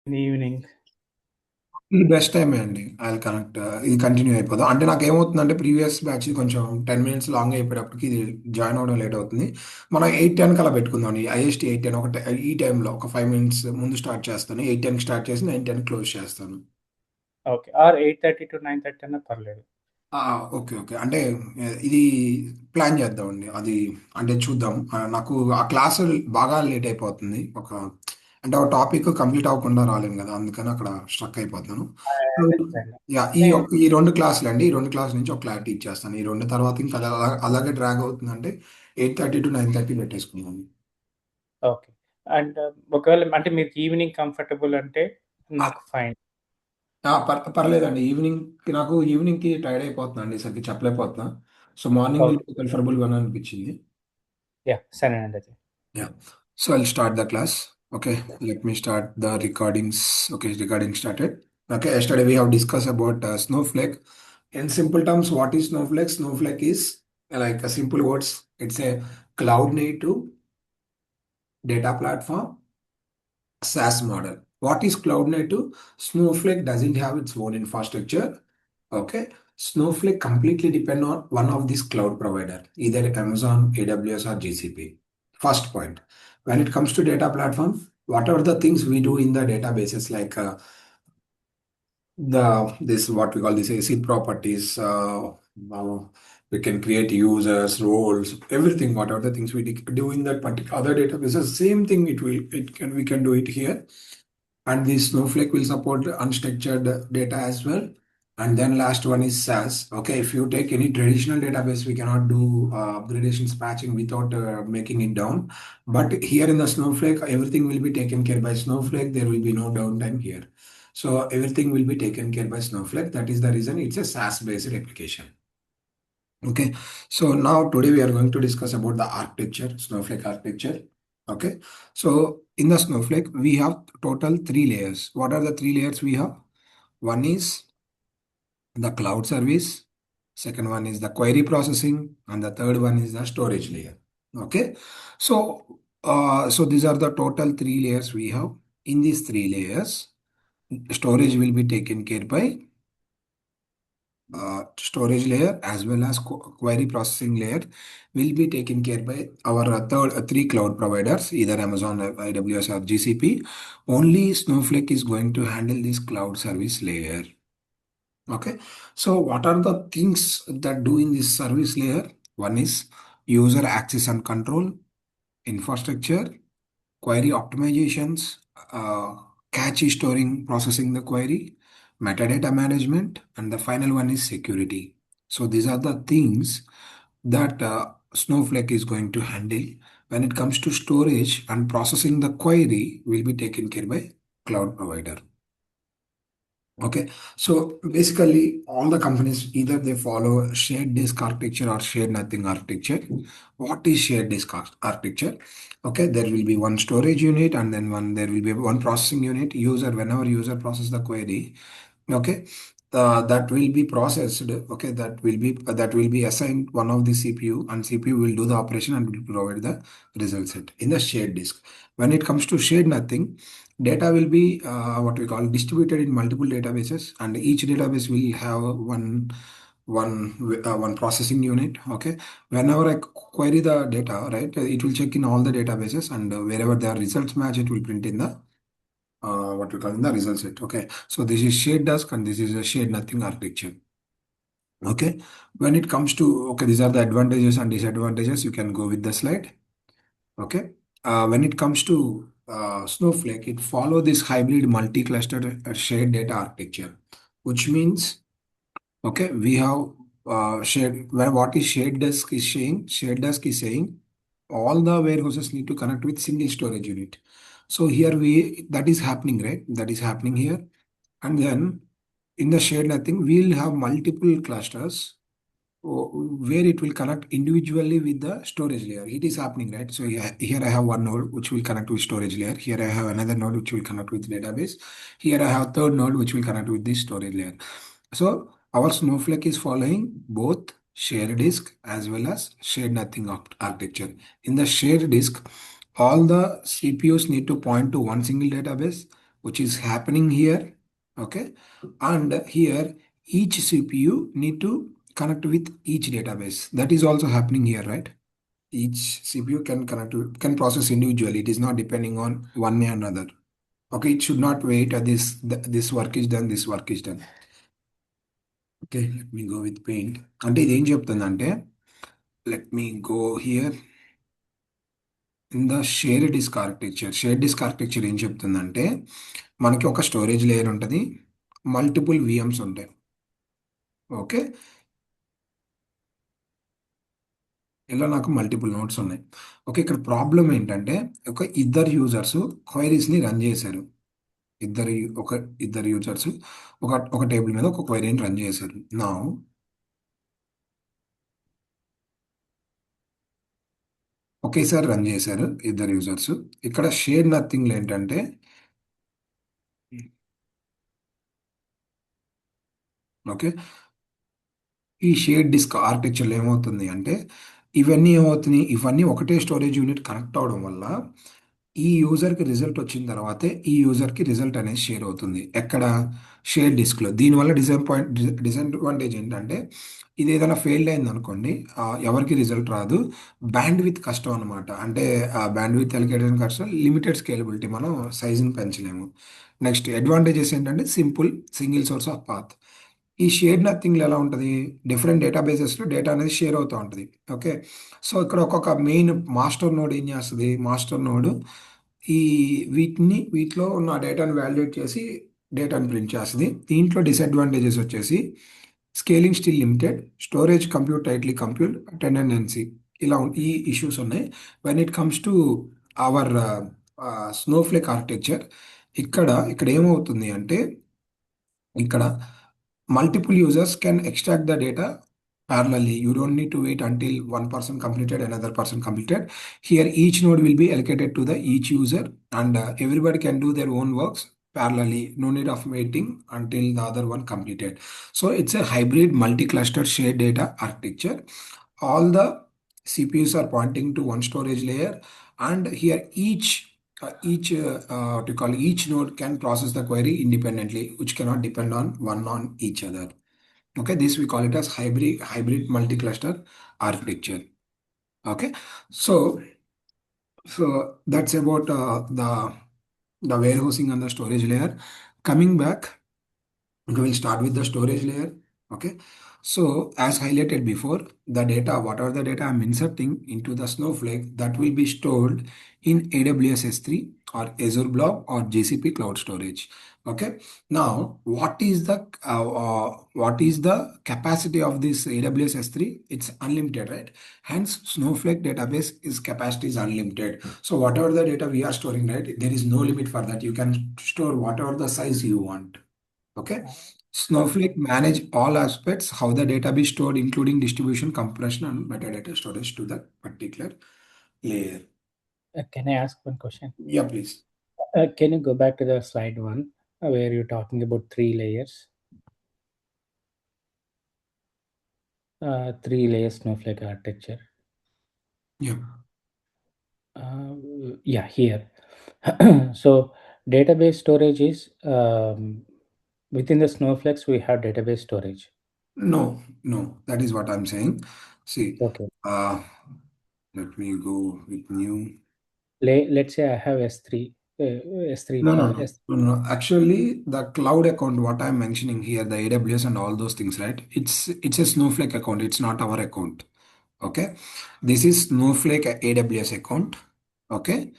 in the evening. ఇది best టైమే అండి. ఐ కనెక్ట్ ఇది కంటిన్యూ అయిపోదాం. అంటే నాకేమవుతుందంటే ప్రీవియస్ బ్యాచ్ కొంచెం 10 మినిట్స్ లాంగ్ అయిపోయేటప్పటికి ఇది జాయిన్ అవ్వడం లేట్ అవుతుంది. మనం 8:10 కల్లా పెట్టుకుందాం. ఐఎస్టీ 8:10 ఈ టైంలో ఒక 5 మినిట్స్ ముందు స్టార్ట్ చేస్తాను. 8:10 స్టార్ట్ చేసి 9:10 క్లోజ్ చేస్తాను. ఓకే. ఆర్ 8:30 to 9:30 అన్నా పర్లేదు. ఆ! ఓకే. ఓకే. అంటే ఇది ప్లాన్ చేద్దామండి. అది అంటే చూద్దాం. నాకు ఆ క్లాస్ బాగా లేట్ అయిపోతుంది. అంటే ఒక టాపిక్ కంప్లీట్ అవ్వకుండా రాలేము కదా! అందుకని అక్కడ స్ట్రక్ అయిపోతున్నాను. I so, understand. యాహ్! నే ఈ 2 క్లాసులండి. ఈ 2 క్లాసుల నుంచి ఒక క్లారిటీ ఇచ్చేస్తాను. ఈ 2 తర్వాత ఇంకా అలాగే డ్రాగ్ అవుతుందంటే 8:30-9:30 పెట్టేసుకుందాం. ఓకే. అండ్ ఒకవేళ అంటే మీకు ఈవినింగ్ కంఫర్టబుల్ అంటే నాకు ఫైన్. పర్లేదండి. నాకు ఈవినింగ్‌కి టైర్డ్ అయిపోతున్నానండి. సరిగ్గా చెప్పలేకపోతున్నా. So, morning will okay. Be ప్రిఫరబుల్‌గానే అనిపించింది. యాహ్! సరేనండి అయితే. Yeah. So I'll start the class. Okay. Let me start the recordings. Okay. Recording started. Okay. Yesterday we have discussed about Snowflake. In simple terms, what is Snowflake? Snowflake is like a simple words. It's a cloud native data platform SaaS model. What is cloud native? Snowflake doesn't have its own infrastructure. Okay. Snowflake completely depend on one of these cloud provider, either Amazon, AWS, or GCP. First point. When it comes to data platform, what are the things we do in the databases like the this what we call this AC properties. We can create users, roles, everything. What are the things we do in that particular other databases? Same thing. We can do it here. And this Snowflake will support unstructured data as well. And then last one is SAS. Okay, if you take any traditional database, we cannot do upgradations patching without making it down. But here in the Snowflake, everything will be taken care by Snowflake. There will be no downtime here. So everything will be taken care by Snowflake. That is the reason it's a SaaS-based application. Okay, so now today we are going to discuss about the architecture, Snowflake architecture. Okay, so in the Snowflake, we have total 3 layers. What are the 3 layers we have? One is the cloud service, second one is the query processing, and the third one is the storage layer. Okay, so these are the total 3 layers we have. In these 3 layers, storage will be taken care by storage layer as well as query processing layer will be taken care by our three cloud providers, either Amazon, AWS, or GCP. Only Snowflake is going to handle this cloud service layer. Okay, so what are the things that do in this service layer? One is user access and control, infrastructure, query optimizations, cache storing, processing the query, metadata management, and the final one is security. So these are the things that Snowflake is going to handle. When it comes to storage and processing the query will be taken care by cloud provider. Okay, so basically, all the companies either they follow shared disk architecture or shared nothing architecture. What is shared disk architecture? Okay, there will be one storage unit and then there will be one processing unit. Whenever user process the query, okay, that will be processed. Okay, that will be assigned one of the CPU, and CPU will do the operation and will provide the result set in the shared disk. When it comes to shared nothing, data will be what we call distributed in multiple databases, and each database will have one processing unit. Okay, whenever I query the data, right, it will check in all the databases, and wherever the results match, it will print in the what we call in the result set. Okay, so this is shared disk and this is a shared nothing architecture. Okay, when it comes to, okay, these are the advantages and disadvantages. You can go with the slide. Okay, when it comes to Snowflake, it follow this hybrid multi-clustered shared data architecture, which means, okay, we have shared, where what is shared disk is saying, shared disk is saying all the warehouses need to connect with single storage unit. So here that is happening, right? That is happening here. And then in the shared nothing, we'll have multiple clusters where it will connect individually with the storage layer. It is happening, right? So here I have one node which will connect with storage layer. Here I have another node which will connect with database. Here I have third node which will connect with the storage layer. So our Snowflake is following both shared disk as well as shared nothing architecture. In the shared disk, all the CPUs need to point to one single database, which is happening here. Okay, and here each CPU need to connect with each database. That is also happening here, right? Each CPU can connect to, can process individually. It is not depending on one or another. Okay, it should not wait. This work is done. This work is done. Okay, let me go with paint. అంటే ఇది ఏం చెప్తుందంటే, let me go here in the shared disk architecture. Shared disk architecture ఏం చెప్తుందంటే, మనకి ఒక storage layer ఉంటుంది, multiple VMs ఉంటాయి. ఓకే, ఇలా నాకు మల్టిపుల్ నోట్స్ ఉన్నాయి. ఓకే, ఇక్కడ ప్రాబ్లం ఏంటంటే, ఒక ఇద్దరు యూజర్స్ క్వైరీస్ని రన్ చేశారు. ఇద్దరు ఒక ఇద్దరు యూజర్స్ ఒక టేబుల్ మీద ఒక క్వైరీని రన్ చేశారు. నా ఒకేసారి రన్ చేశారు ఇద్దరు యూజర్స్. ఇక్కడ షేర్ నథింగ్ ఏంటంటే, ఓకే, ఈ షేర్ డిస్క్ ఆర్కిటెక్చర్లో ఏమవుతుంది అంటే, ఇవన్నీ ఒకటే స్టోరేజ్ యూనిట్ కనెక్ట్ అవడం వల్ల ఈ యూజర్కి రిజల్ట్ వచ్చిన తర్వాతే ఈ యూజర్కి రిజల్ట్ అనేది షేర్ అవుతుంది. ఎక్కడ? షేర్ డిస్క్లో. దీనివల్ల డిసడ్వాంటేజ్ ఏంటంటే, ఇది ఏదైనా ఫెయిల్డ్ అయింది అనుకోండి, ఎవరికి రిజల్ట్ రాదు. బ్యాండ్ విత్ కష్టం అనమాట. అంటే ఆ బ్యాండ్ విత్ అలికేటెడ్ కష్టం, లిమిటెడ్ స్కేలబిలిటీ, మనం సైజుని పెంచలేము. నెక్స్ట్ అడ్వాంటేజెస్ ఏంటంటే, simple single source of path. ఈ షేర్డ్ నథింగ్లో ఎలా ఉంటుంది? డిఫరెంట్ డేటాబేసెస్లో డేటా అనేది షేర్ అవుతూ ఉంటుంది. ఓకే, సో ఇక్కడ ఒక్కొక్క మెయిన్ మాస్టర్ నోడ్ ఏం చేస్తుంది? మాస్టర్ నోడ్ ఈ వీటిలో ఉన్న డేటాను వాల్యుయేట్ చేసి డేటాను ప్రింట్ చేస్తుంది. దీంట్లో డిసడ్వాంటేజెస్ వచ్చేసి, scaling still limited, storage compute tightly compute, tendency, ఈ ఇష్యూస్ ఉన్నాయి. When it comes to our Snowflake architecture, ఇక్కడ ఏమవుతుంది అంటే, ఇక్కడ multiple users can extract the data parallelly. You don't need to wait until one person completed, another person completed. Here each node will be allocated to the each user, and everybody can do their own works parallelly. No need of waiting until the other one completed. So it's a hybrid multi-cluster shared data architecture. All the CPUs are pointing to one storage layer, and here what you call each node can process the query independently, which cannot depend on one on each other. Okay, this we call it as hybrid multi-cluster architecture. Okay, so that's about the warehousing and the storage layer. Coming back, we will start with the storage layer. Okay, so as highlighted before, the data, whatever the data I'm inserting into the Snowflake, that will be stored in AWS S3 or Azure Blob or GCP Cloud Storage. Okay, now what is the capacity of this AWS S3? It's unlimited, right? Hence, Snowflake database is capacity is unlimited. So whatever the data we are storing, right, there is no limit for that. You can store whatever the size you want. Okay. Snowflake manage all aspects, how the data be stored, including distribution, compression, and metadata storage to that particular layer. Can I ask one question? Yeah, please. Can you go back to the slide one where you're talking about 3 layers? 3 layers Snowflake architecture. Yeah. Yeah, here. So database storage is within the Snowflakes we have database storage. No, that is what I'm saying. See, Okay. let me go with new. Let's say I have S3, S3, No. S. No. Actually, the cloud account, what I'm mentioning here, the AWS and all those things, right? It's a Snowflake account. It's not our account. Okay. This is Snowflake AWS account. Okay.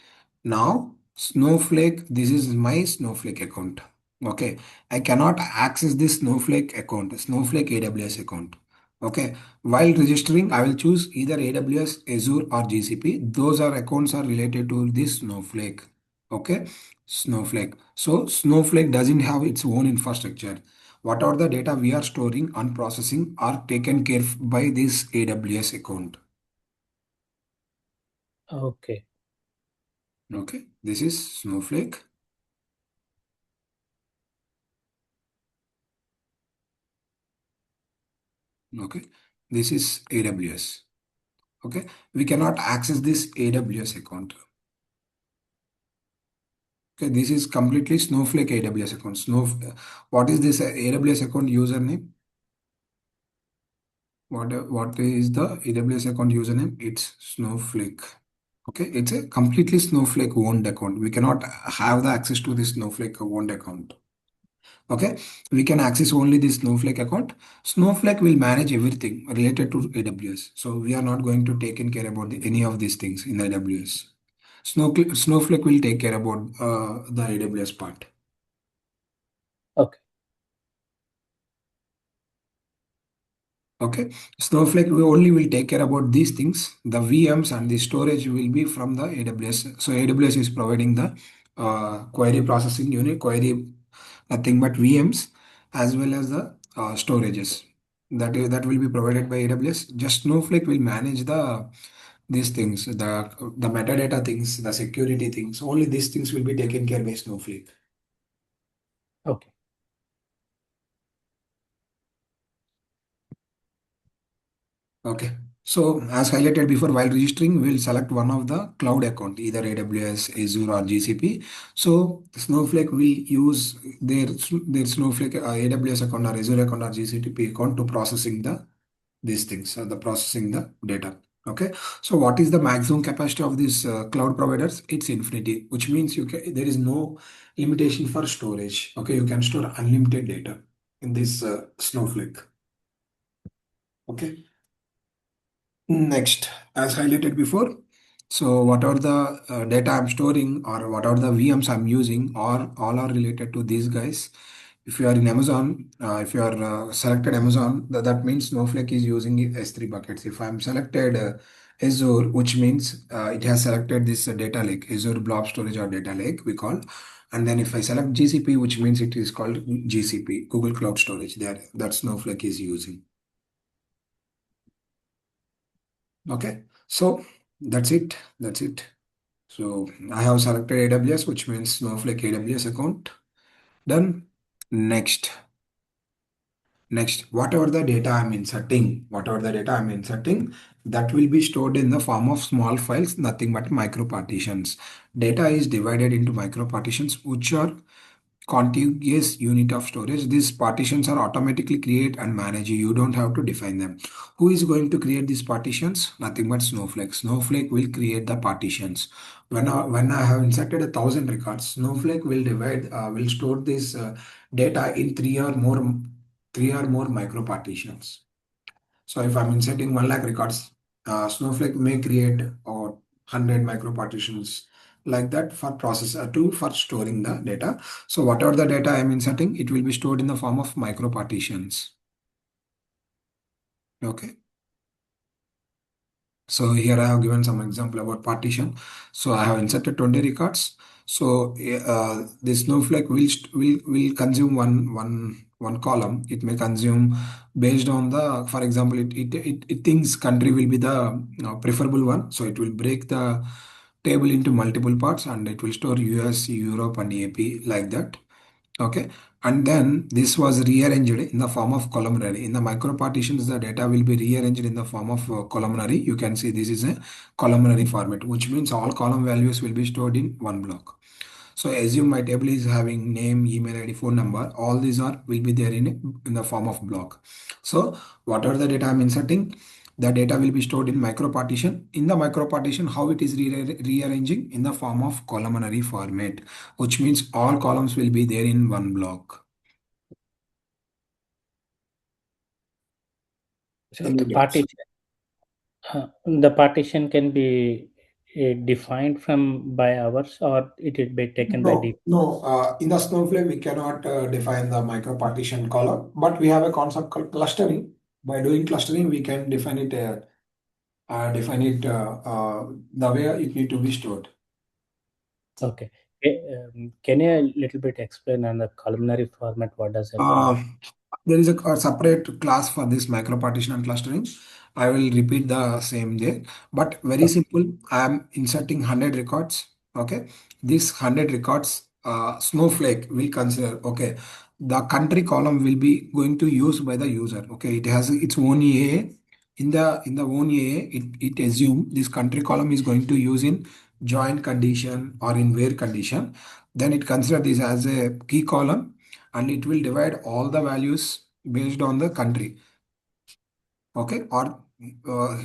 Now, Snowflake, this is my Snowflake account. Okay. I cannot access this Snowflake account, Snowflake AWS account. Okay. While registering, I will choose either AWS, Azure, or GCP. Those are accounts are related to this Snowflake. Okay. Snowflake. So, Snowflake doesn't have its own infrastructure. Whatever the data we are storing and processing are taken care of by this AWS account. Okay. Okay. This is Snowflake. Okay, this is AWS. Okay, we cannot access this AWS account. Okay, this is completely Snowflake AWS account. What is this AWS account username? What is the AWS account username? It's Snowflake. Okay, it's a completely Snowflake owned account. We cannot have the access to this Snowflake owned account. Okay, we can access only this Snowflake account. Snowflake will manage everything related to AWS. So we are not going to take in care about any of these things in AWS. Snowflake will take care about the AWS part. Okay. Okay, Snowflake we only will take care about these things. The VMs and the storage will be from the AWS. So AWS is providing the query processing unit, query nothing but VMs as well as the storages. That will be provided by AWS. Just Snowflake will manage the these things, the metadata things, the security things. Only these things will be taken care by Snowflake. Okay. Okay. So as highlighted before, while registering, we'll select one of the cloud account, either AWS, Azure, or GCP. So Snowflake will use their Snowflake AWS account or Azure account or GCP account to processing these things, the processing the data. Okay. So what is the maximum capacity of these cloud providers? It's infinity, which means there is no limitation for storage. Okay, you can store unlimited data in this Snowflake. Okay. Next, as highlighted before, so whatever the data I'm storing or whatever the VMs I'm using, or all are related to these guys. If you are in Amazon, if you are selected Amazon, that means Snowflake is using S3 buckets. If I'm selected Azure, which means it has selected this data lake, Azure Blob Storage or data lake, we call. And then if I select GCP, which means it is called GCP, Google Cloud Storage, there that Snowflake is using. Okay, so that's it. That's it. So I have selected AWS, which means Snowflake AWS account. Done. Next. Next, whatever the data I'm inserting, that will be stored in the form of small files, nothing but micro partitions. Data is divided into micro partitions, which are contiguous unit of storage. These partitions are automatically created and managed. You don't have to define them. Who is going to create these partitions? Nothing but Snowflake. Snowflake will create the partitions. When I have inserted 1,000 records, Snowflake will will store this data in three or more micro partitions. So if I'm inserting 1 lakh records, Snowflake may create 100 micro partitions like that for for storing the data. So whatever the data I'm inserting, it will be stored in the form of micro partitions. Okay. So here I have given some example about partition. So I have inserted 20 records. So the Snowflake will consume one column. It may consume based on the, for example, it thinks country will be the preferable one. So it will break the table into multiple parts and it will store US, Europe, and AP like that. Okay, and then this was rearranged in the form of columnary. In the micro partitions, the data will be rearranged in the form of columnary. You can see this is a columnary format, which means all column values will be stored in one block. So assume my table is having name, email ID, phone number. All these are will be there in the form of block. So whatever the data I'm inserting, the data will be stored in micro partition. In the micro partition, how it is rearranging in the form of columnary format, which means all columns will be there in one block. So Any doubts? the partition can be defined from by hours, or it will be taken by No, default. no. In the Snowflake, we cannot define the micro partition column, but we have a concept called clustering. By doing clustering, we can define it the way it need to be stored. Okay. Can you a little bit explain on the columnary format? What does it mean? Uh, there is a separate class for this micro partition and clustering. I will repeat the same there, but very Okay. simple. I am inserting 100 records. Okay, this 100 records, Snowflake will consider. Okay, the country column will be going to use by the user. Okay, it has its own EA. In the own EA, it assume this country column is going to use in joint condition or in where condition. Then it consider this as a key column, and it will divide all the values based on the country, okay, or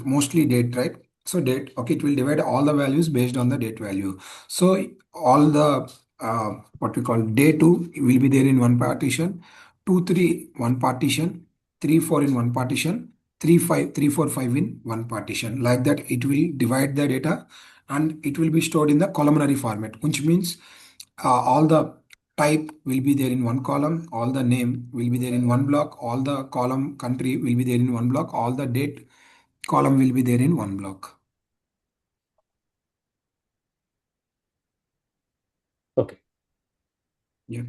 mostly date, right? So date, okay, it will divide all the values based on the date value. So all the what we call day 2 will be there in one partition, 2 3 one partition, 3 4 in one partition, 3 5 3 4 5 in one partition. Like that it will divide the data, and it will be stored in the columnary format, which means all the type will be there in one column, all the name will be there in one block, all the column country will be there in one block, all the date column will be there in one block. Okay. Yeah.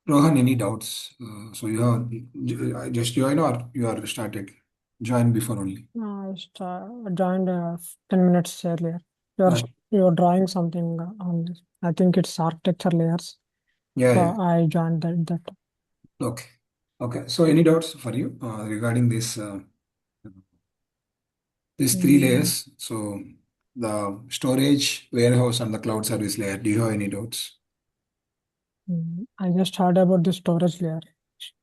Rohan, any doubts? So you have just joined or you are started? Join before only. Joined 10 minutes earlier. You're Okay. you're drawing something on this. I think it's architecture layers. Yeah, So yeah. I joined that. Okay. Okay. So any doubts for you regarding this these three Mm, layers? So the storage, warehouse, and the cloud service layer. Do you have any doubts? I just heard about the storage layer.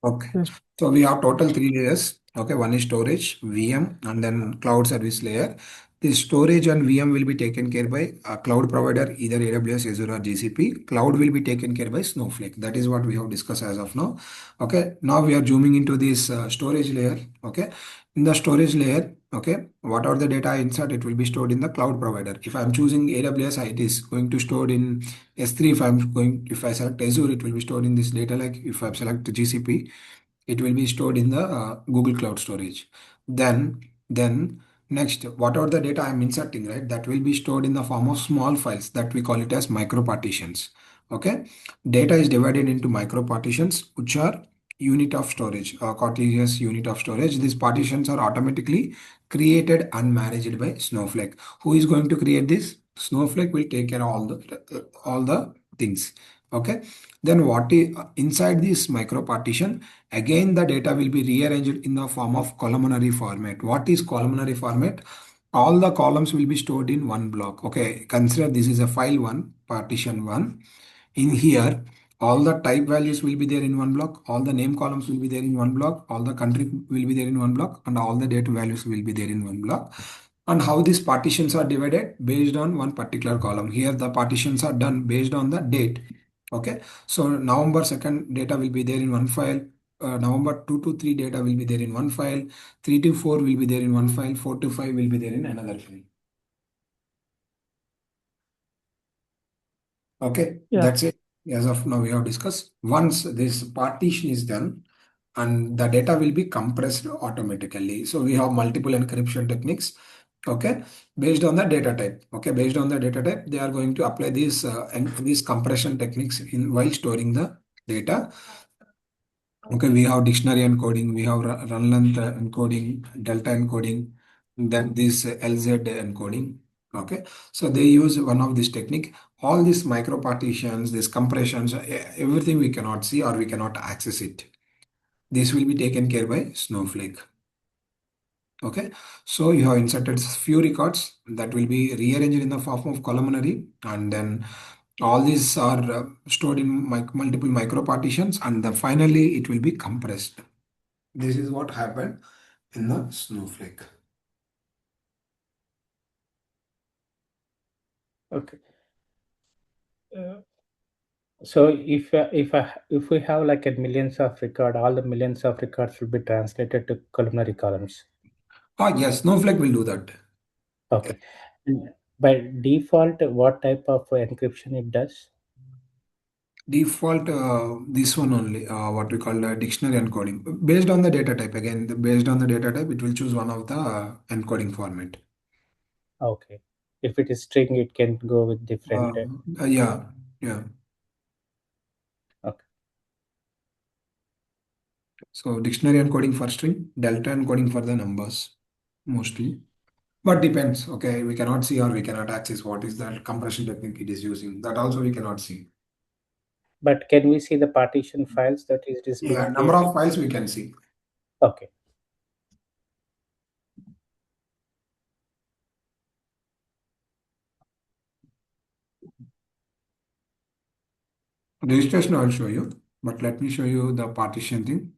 Okay. Yes. So we have total three layers. Okay. One is storage, VM, and then cloud service layer. The storage and VM will be taken care by a cloud provider, either AWS, Azure, or GCP. Cloud will be taken care by Snowflake. That is what we have discussed as of now. Okay. Now we are zooming into this storage layer. Okay. In the storage layer, okay, what are the data I insert? It will be stored in the cloud provider. If I'm choosing AWS, it is going to stored in S3. If I select Azure, it will be stored in this data. Like if I select GCP, it will be stored in the Google Cloud Storage. Then next, what are the data I'm inserting, right? That will be stored in the form of small files that we call it as micro partitions. Okay, data is divided into micro partitions, which are unit of storage, contiguous unit of storage. These partitions are automatically created and managed by Snowflake. Who is going to create this? Snowflake will take care of all the things. Okay, then what is inside this micro partition? Again, the data will be rearranged in the form of columnary format. What is columnary format? All the columns will be stored in one block. Okay, consider this is a file one, partition one. In here, all the type values will be there in one block, all the name columns will be there in one block, all the country will be there in one block, and all the date values will be there in one block. And how these partitions are divided based on one particular column. Here, the partitions are done based on the date. Okay, so November 2nd data will be there in one file. November 2 to 3 data will be there in one file. 3 to 4 will be there in one file. 4 to 5 will be there in another file. Okay, Yeah. that's it. As of now, we have discussed. Once this partition is done, and the data will be compressed automatically. So we have multiple encryption techniques. Okay, based on the data type. Okay, based on the data type, they are going to apply these and these compression techniques in while storing the data. Okay, we have dictionary encoding, we have run length encoding, delta encoding, then this LZ encoding. Okay, so they use one of this technique. All these micro partitions, these compressions, everything we cannot see or we cannot access it. This will be taken care by Snowflake. Okay, so you have inserted few records that will be rearranged in the form of columnary, and then all these are stored in multiple micro partitions, and then finally it will be compressed. This is what happened in the Snowflake. Okay. Uh, so if we have like a millions of record, all the millions of records will be translated to columnary columns. Ah, yes, Snowflake will do that. Okay. And by default, what type of encryption it does? Default, this one only, what we call dictionary encoding. Based on the data type, again, based on the data type, it will choose one of the encoding format. Okay. If it is string, it can go with Uh, different. yeah, yeah. Okay. So dictionary encoding for string, delta encoding for the numbers, mostly. But depends. Okay, we cannot see or we cannot access what is the compression technique it is using. That also we cannot see. But can we see the partition files that it is being Yeah, number created? of files we can see. Okay. Registration I'll show you, but let me show you the partition thing.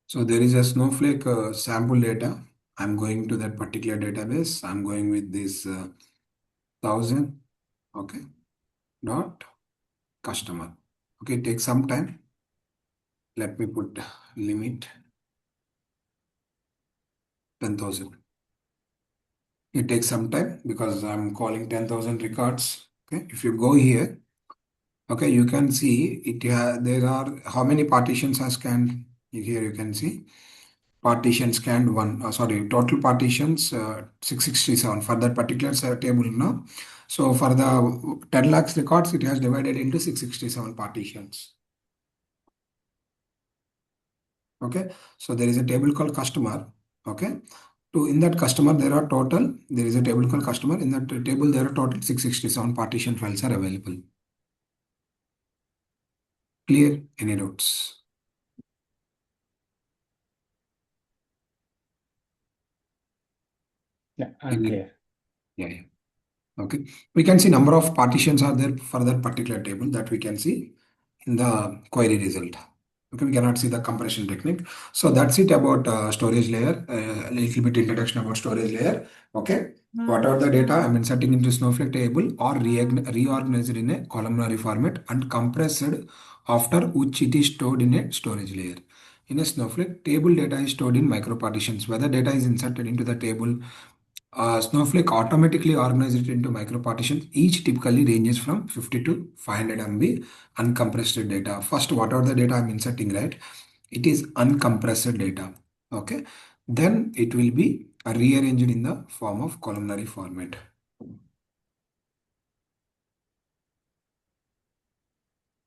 So there is a Snowflake sample data. I'm going to that particular database. I'm going with this 1000. Okay. Dot customer. Okay. Take some time. Let me put limit 10,000. It takes some time because I'm calling 10,000 records. Okay. If you go here, okay, you can see there are how many partitions are scanned. Here you can see partition scanned one. Sorry, total partitions 667 for that particular table now. So for the 10 lakhs records, it has divided into 667 partitions. Okay, so there is a table called customer. Okay, to in that customer there is a table called customer. In that table there are total 667 partition files are available. Clear? Any doubts? Yeah, Any? unclear. Yeah, yeah. Okay, we can see number of partitions are there for that particular table that we can see in the query result. Okay, we cannot see the compression technique. So that's it about storage layer. A little bit introduction about storage layer. Okay, whatever the data I'm inserting into Snowflake table or reorganized in a columnar format and compressed after which it is stored in a storage layer. In a Snowflake, table data is stored in micro partitions. Whether data is inserted into the table, Snowflake automatically organizes it into micro partitions. Each typically ranges from 50 to 500 MB uncompressed data. First, whatever the data I'm inserting, right? It is uncompressed data. Okay. Then it will be rearranged in the form of columnar format.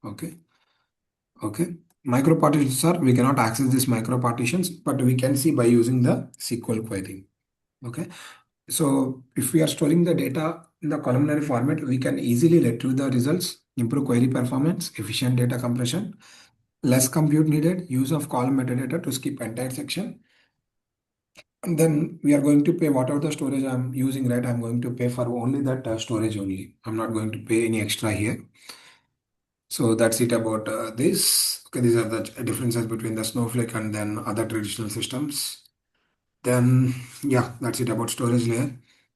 Okay. Okay. Micro partitions are, we cannot access these micro partitions, but we can see by using the SQL query. Okay. So if we are storing the data in the columnar format, we can easily retrieve the results, improve query performance, efficient data compression, less compute needed, use of column metadata to skip entire section. And then we are going to pay whatever the storage I'm using, right? I'm going to pay for only that storage only. I'm not going to pay any extra here. So that's it about this. Okay, these are the differences between the Snowflake and then other traditional systems. Then, yeah, that's it about storage layer.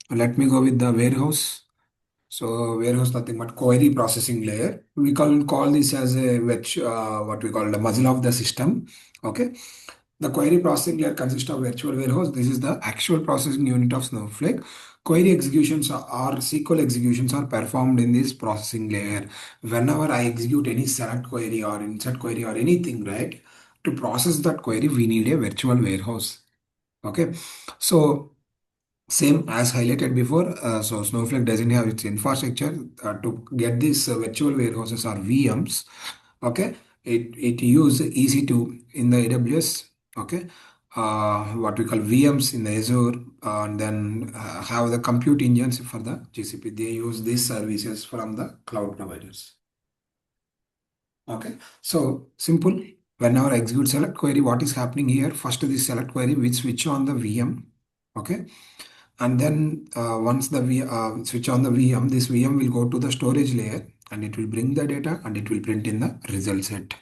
Let me go with the warehouse. So warehouse nothing but query processing layer. We call this as a what we call the muzzle of the system. Okay. The query processing layer consists of virtual warehouse. This is the actual processing unit of Snowflake. Query executions or SQL executions are performed in this processing layer. Whenever I execute any select query or insert query or anything, right? To process that query, we need a virtual warehouse. Okay. So same as highlighted before, so Snowflake doesn't have its infrastructure to get these virtual warehouses or VMs. Okay, it use EC2 in the AWS. Okay, what we call VMs in the Azure, and then have the compute engines for the GCP. They use these services from the cloud providers. Okay, so simple. Whenever I execute select query, what is happening here? First, this select query will switch on the VM. Okay, and then once the switch on the VM, this VM will go to the storage layer and it will bring the data and it will print in the result set.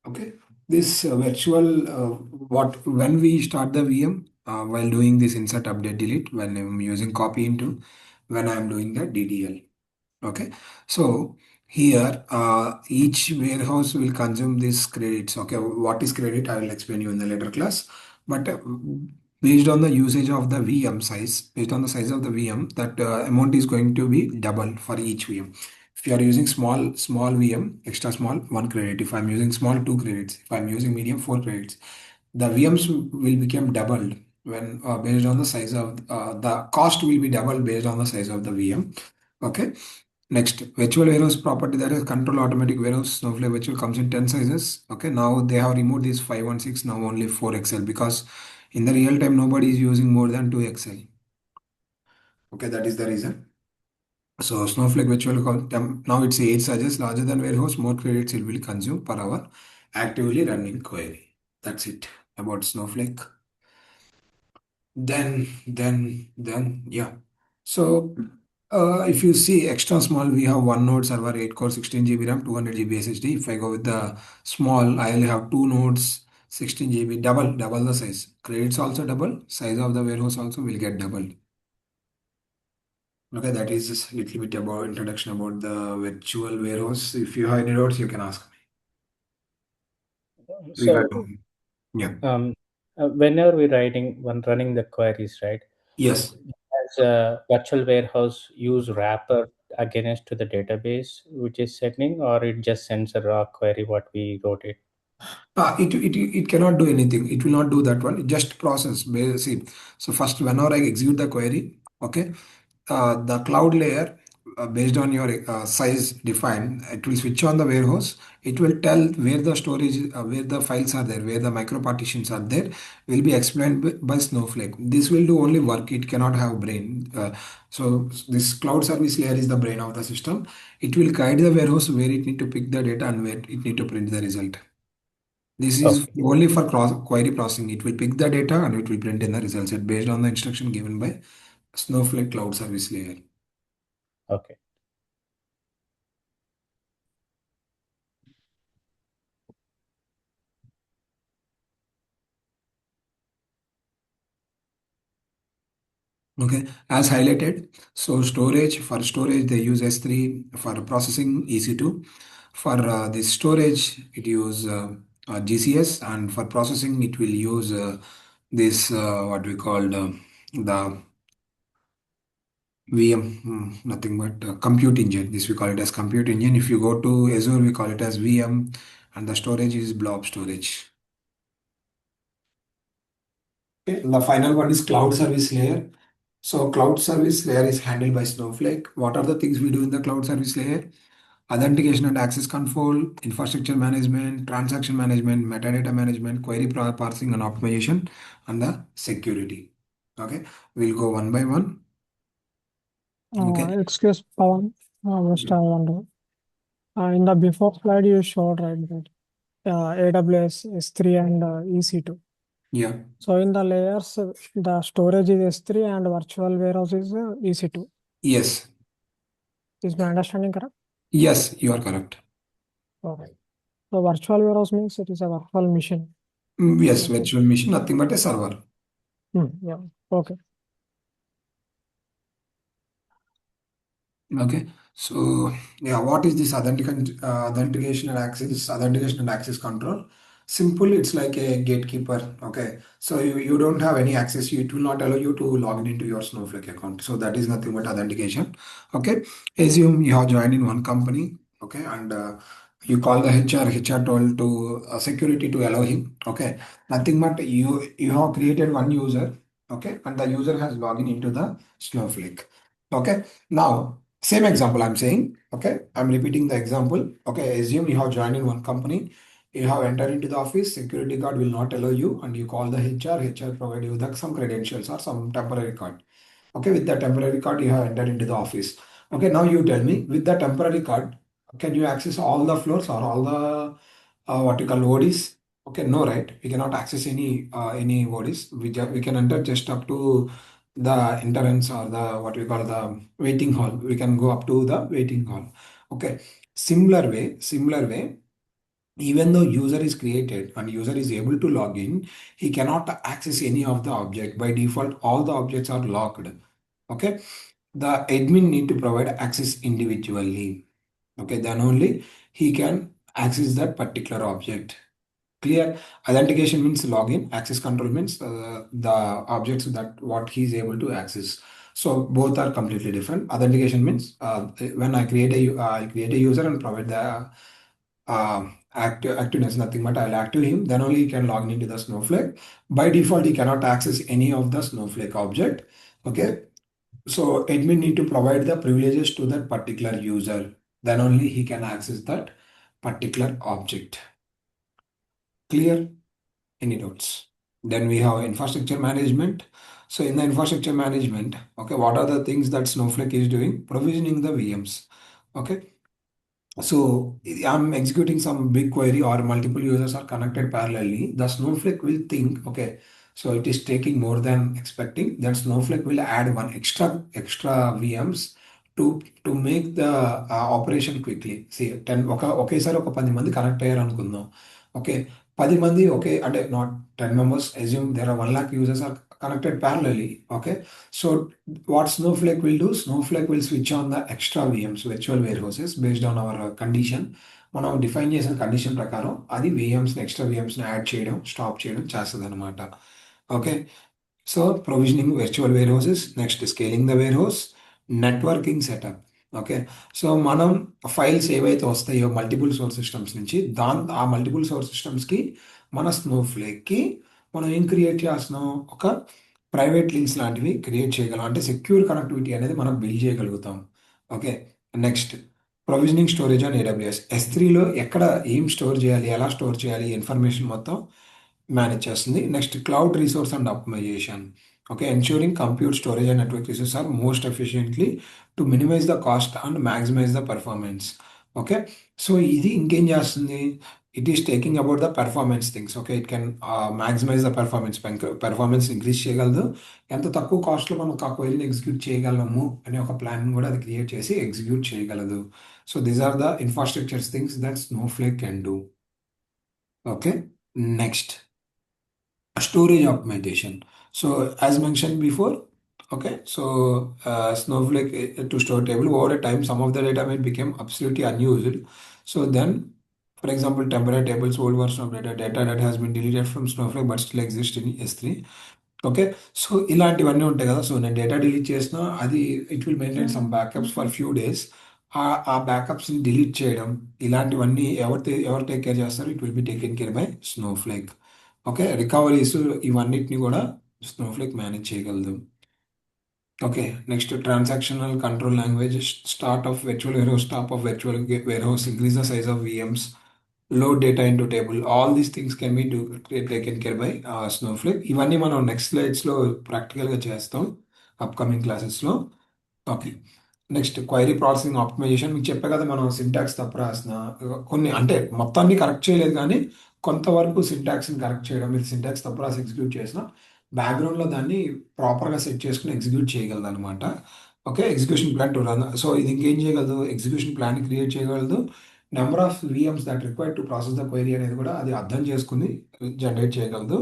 Okay, this virtual what when we start the VM while doing this insert update delete, when I'm using copy into, when I'm doing the DDL. Okay, so here each warehouse will consume these credits. Okay, what is credit? I will explain you in the later class. But based on the usage of the VM size, based on the size of the VM, that amount is going to be double for each VM. If you are using small VM, extra small, 1 credit. If I'm using small, 2 credits. If I'm using medium, 4 credits. The VMs will become doubled when based on the size of the cost will be doubled based on the size of the VM. Okay, Next, virtual warehouse property, that is control automatic warehouse. Snowflake virtual comes in 10 sizes. Okay, now they have removed this 516, now only 4 Excel, because in the real time nobody is using more than 2 Excel. Okay, that is the reason. So Snowflake virtual now it's 8 sizes larger than warehouse, more credits it will consume per hour actively running query. That's it about Snowflake. Then, yeah. So if you see extra small, we have one node server, 8 core, 16 GB RAM, 200 GB SSD. If I go with the small, I only have two nodes, 16 GB, double the size. Credits also double, size of the warehouse also will get double. Okay, that is just a little bit about introduction about the virtual warehouse. If you have any doubts, you can ask me So regarding. Yeah. um, whenever we're writing when running the queries, right? Yes. As a virtual warehouse use wrapper against to the database which is sending, or it just sends a raw query what we wrote it. It cannot do anything. It will not do that one. It just process. See, so first, whenever I execute the query, okay, the cloud layer, based on your size defined, it will switch on the warehouse. It will tell where the storage, where the files are there, where the micro partitions are there, will be explained by Snowflake. This will do only work. It cannot have brain. So this cloud service layer is the brain of the system. It will guide the warehouse where it need to pick the data and where it need to print the result. This is Okay. only for query processing. It will pick the data and it will print in the result set based on the instruction given by Snowflake Cloud Service Layer. Okay. Okay, as highlighted. So for storage they use S3, for processing EC2. For this storage it use GCS, and for processing it will use this what we called the VM, nothing but compute engine. This we call it as compute engine. If you go to Azure, we call it as VM, and the storage is blob storage. Okay. The final one is cloud service layer. So cloud service layer is handled by Snowflake. What are the things we do in the cloud service layer? Authentication and access control, infrastructure management, transaction management, metadata management, query parsing and optimization, and the security. Okay, we'll go one by one. Okay. Excuse Pawan, just I wonder. In the before slide you showed right that AWS S3 and EC2. Yeah. So in the layers, the storage is S3 and virtual warehouse is EC2. Yes. Is my understanding correct? Yes, you are correct. Okay. So virtual warehouse means it is a virtual machine. Yes, Okay. virtual machine, nothing but a server. Yeah. Okay. Okay. So, yeah, what is this authentication and access control? Simple, it's like a gatekeeper. Okay. So you don't have any access. It will not allow you to log in into your Snowflake account. So that is nothing but authentication. Okay. Assume you have joined in one company. Okay. And you call the HR told to security to allow him. Okay. Nothing but you have created one user. Okay. And the user has logged in into the Snowflake. Okay. Now, same example I'm saying, okay? I'm repeating the example. Okay, assume you have joined in one company, you have entered into the office, security guard will not allow you, and you call the HR provide you with some credentials or some temporary card. Okay, with the temporary card, you have entered into the office. Okay, now you tell me, with the temporary card, can you access all the floors or all the what you call ODs? Okay, no, right? We cannot access any ODs. We can enter just up to the entrance or the what we call the waiting hall. We can go up to the waiting hall. Okay, similar way, even though user is created and user is able to log in, he cannot access any of the object. By default, all the objects are locked. Okay, the admin need to provide access individually. Okay, then only he can access that particular object. Clear? Authentication means login. Access control means the objects that what he is able to access. So both are completely different. Authentication means when I create a user and provide the activeness, nothing but I'll active him. Then only he can log in into the Snowflake. By default, he cannot access any of the Snowflake object. Okay. So admin need to provide the privileges to that particular user. Then only he can access that particular object. Clear? Any doubts? Then we have infrastructure management. So in the infrastructure management, okay, what are the things that Snowflake is doing? Provisioning the VMs. Okay. So I'm executing some big query or multiple users are connected parallelly. The Snowflake will think, okay, so it is taking more than expecting. Then Snowflake will add one extra VMs to make the operation quickly. See, 10 ఒకేసారి ఒక 10 మంది connect అయ్యారు అనుకుందాం. Okay, 10 మంది okay అంటే not 10 members assume there are 1 lakh users are connected parallelly. Okay, so what Snowflake will do, Snowflake will switch on the extra VMs, virtual warehouses, based on our condition. మనం define చేసిన condition ప్రకారం అది VMs extra VMస్ని add చేయడం stop చేయడం చేస్తుంది అనమాట. Okay, so provisioning virtual warehouses, next scaling the warehouse, networking setup. Okay, so మనం ఫైల్స్ ఏవైతే వస్తాయో మల్టిపుల్ సోర్స్ సిస్టమ్స్ నుంచి ఆ మల్టిపుల్ సోర్స్ సిస్టమ్స్కి మన స్నోఫ్లేక్కి మనం ఏం క్రియేట్ చేస్తున్నాం, ఒక ప్రైవేట్ లింక్స్ లాంటివి క్రియేట్ చేయగలం. అంటే సెక్యూర్ కనెక్టివిటీ అనేది మనం బిల్డ్ చేయగలుగుతాం. Okay, next provisioning storage on AWS. S3లో ఎక్కడ ఏం స్టోర్ చేయాలి, ఎలా స్టోర్ చేయాలి, ఇన్ఫర్మేషన్ మొత్తం మేనేజ్ చేస్తుంది. Next cloud resource and optimization. Okay, ensuring compute storage and network resource are most efficiently to minimize the cost and maximize the performance. Okay, so ఇది ఇంకేం చేస్తుంది, it is taking about the performance things. Okay, it can maximize the performance increase చేయగలదు. ఎంత తక్కువ కాస్ట్లో మనం ఆ క్వైరీని execute చేయగలము అనే ఒక ప్లాన్ కూడా అది క్రియేట్ చేసి ఎగ్జిక్యూట్ చేయగలదు. So these are the infrastructures things that Snowflake can do. Okay, next storage optimization. So as mentioned before, okay, so Snowflake to store table over a time, some of the data may become absolutely unused. So then, for example, temporary tables, old version of data that has been deleted from Snowflake but still exists in S3. Okay, so ఇలాంటివన్నీ ఉంటాయి కదా. So నేను data delete చేసినా అది it will maintain some backups for few days. ఆ బ్యాకప్స్ని delete చేయడం ఇలాంటివన్నీ ఎవరు టేక్ కేర్ చేస్తారు, it will be taken care bye Snowflake. Okay, recoveries ఇవన్నిటిని కూడా స్నోఫ్లేక్ మేనేజ్ చేయగలదు. Okay, next transactional control language, start of virtual warehouse, stop of virtual warehouse, increase the size of VMs, load data into table. All these things can be taken care by Snowflake. ఇవన్నీ మనం next స్లైడ్స్లో ప్రాక్టికల్గా చేస్తాం upcoming క్లాసెస్లో. Okay, next query processing optimisation. మీకు చెప్పే కదా మనం syntax తప్పు రాసిన కొన్ని, అంటే మొత్తాన్ని కరెక్ట్ చేయలేదు కానీ కొంతవరకు సింటాక్స్ని కరెక్ట్ చేయడం, మీరు సింటాక్స్ తప్పు రాసి ఎగ్జిక్యూట్ చేసిన బ్యాక్గ్రౌండ్లో దాన్ని ప్రాపర్గా సెట్ చేసుకుని ఎగ్జిక్యూట్ చేయగలదు అనమాట. Okay, execution plan to run. So ఇది ఇంకేం చేయగలదు, ఎగ్జిక్యూషన్ ప్లాన్ క్రియేట్ చేయగలదు. Number of VMs that required to process the query అనేది కూడా అది అర్థం చేసుకుని జనరేట్ చేయగలదు.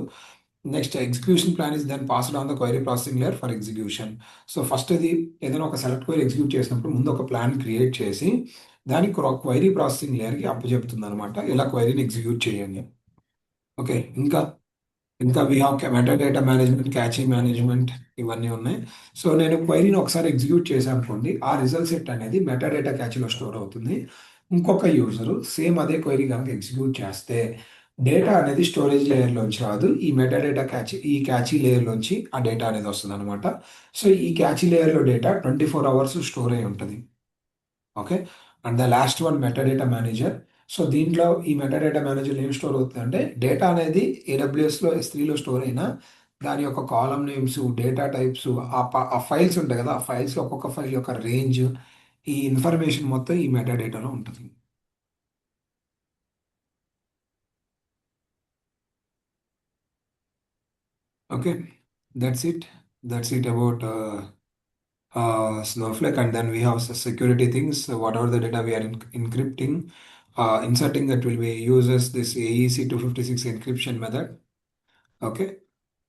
Next execution plan is then passed on the query processing layer for execution. So first ఇది ఏదైనా ఒక సెలెక్ట్ క్వైరీ ఎగ్జిక్యూట్ చేసినప్పుడు ముందు ఒక ప్లాన్ క్రియేట్ చేసి దానికి క్వైరీ ప్రాసెసింగ్ లేయర్కి అప్పచెప్తుంది అనమాట, ఇలా క్వైరీని ఎగ్జిక్యూట్ చేయండి. ఓకే, ఇంకా we have metadata management, catchy management, ఇవన్నీ ఉన్నాయి. సో నేను క్వైరీని ఒకసారి ఎగ్జిక్యూట్ చేశాను అనుకోండి, ఆ రిజల్ట్ సెట్ అనేది మెటాడేటా క్యాచీలో స్టోర్ అవుతుంది. ఇంకొక యూజరు సేమ్ అదే క్వైరీ కనుక ఎగ్జిక్యూట్ చేస్తే డేటా అనేది స్టోరేజ్ లేయర్లోంచి రాదు, ఈ మెటాడేటా క్యాచీ లేయర్లోంచి ఆ డేటా అనేది వస్తుంది అనమాట. సో ఈ క్యాచీ లేయర్లో డేటా 24 hours స్టోర్ అయి ఉంటుంది. Okay, and the last one metadata manager. So దీంట్లో ఈ మెటాడేటా మేనేజర్ ఏం స్టోర్ అవుతుంది అంటే డేటా అనేది AWSలో S3లో స్టోర్ అయినా దాని యొక్క కాలమ్ నేమ్స్, డేటా టైప్స్, ఆ ఫైల్స్ ఉంటాయి కదా, ఆ ఫైల్స్ ఒక్కొక్క ఫైల్ యొక్క రేంజ్, ఈ ఇన్ఫర్మేషన్ మొత్తం ఈ మెటాడేటాలో ఉంటుంది. Okay, that's it that's it about Snowflake. And then we have security things. So whatever the data we are encrypting, inserting, that will be uses this AEC 256 encryption method. Okay,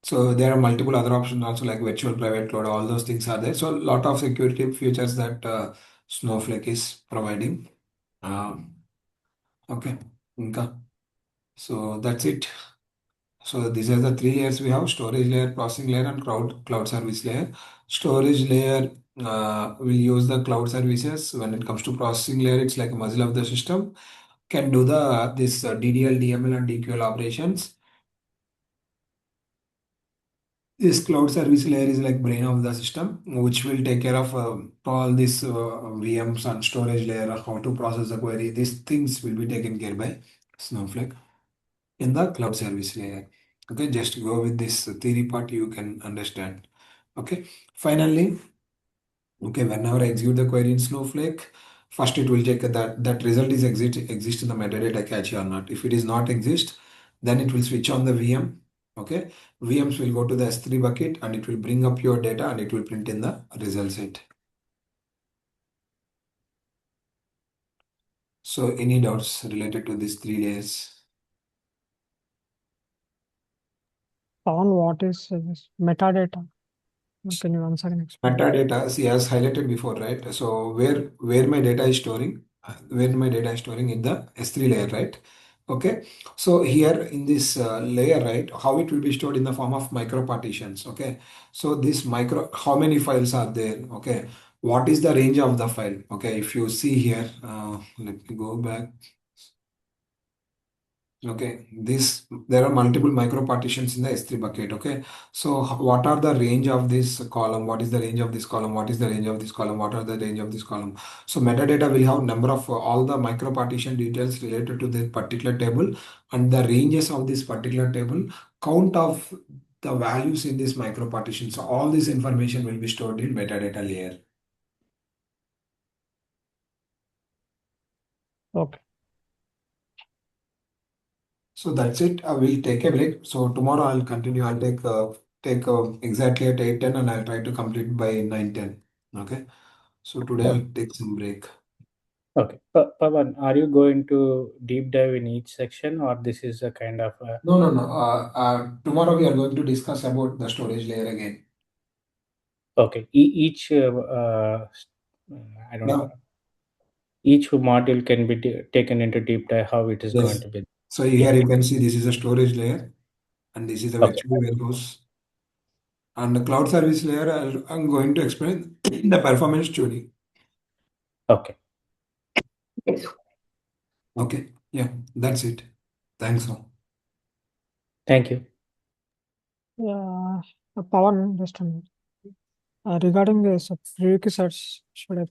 so there are multiple other options also like virtual private cloud, all those things are there. So a lot of security features that Snowflake is providing. Uh, okay, ఇంకా so that's it. So these are the three layers we have: storage layer, processing layer, and cloud service layer. Storage layer will use the cloud services. When it comes to processing layer, it's like a muzzle of the system. Can do this DDL, DML, and DQL operations. This cloud service layer is like brain of the system, which will take care of all these VMs and storage layer, how to process the query. These things will be taken care by Snowflake in the cloud service layer. Okay, just go with this theory part, you can understand. Okay, finally, okay, whenever I execute the query in Snowflake, first it will check that result is exist in the metadata cache or not. If it is not exist, then it will switch on the VM. Okay, VMs will go to the S3 bucket and it will bring up your data and it will print in the result set. So any doubts related to these three layers? On what is this metadata? Can you once again explain? Metadata, see, as highlighted before, right? So where my data is storing, where my data is storing in the S3 layer, right? Okay. So here in this layer, right, how it will be stored in the form of micro partitions. Okay. So this micro, how many files are there? Okay. What is the range of the file? Okay. If you see here, let me go back. Okay, this there are multiple micro partitions in the S3 bucket. Okay, so what are the range of this column? What is the range of this column? What is the range of this column? What are the range of this column? So metadata will have number of all the micro partition details related to this particular table and the ranges of this particular table, count of the values in this micro partition. So all this information will be stored in metadata layer. Okay. So that's it. We'll take a break. So tomorrow I'll continue. I'll take exactly at 8:10 and I'll try to complete by 9:10. Okay. So today Oh, I'll take some break. okay. Pawan, are you going to deep dive in each section, or this is a kind of No, no, no. Tomorrow we are going to discuss about the storage layer again. okay? Each I don't Yeah. know. Each module can be taken into deep dive how it is going Yes. to be. So Yeah. here you can see this is a storage layer and this is a Okay. virtual warehouse. And the cloud service layer, I'm going to explain the performance tuning. Okay. Okay. Yeah, that's it. Thanks all. Thank you. Yeah, Pawan, just a minute. Regarding this prerequisites, should I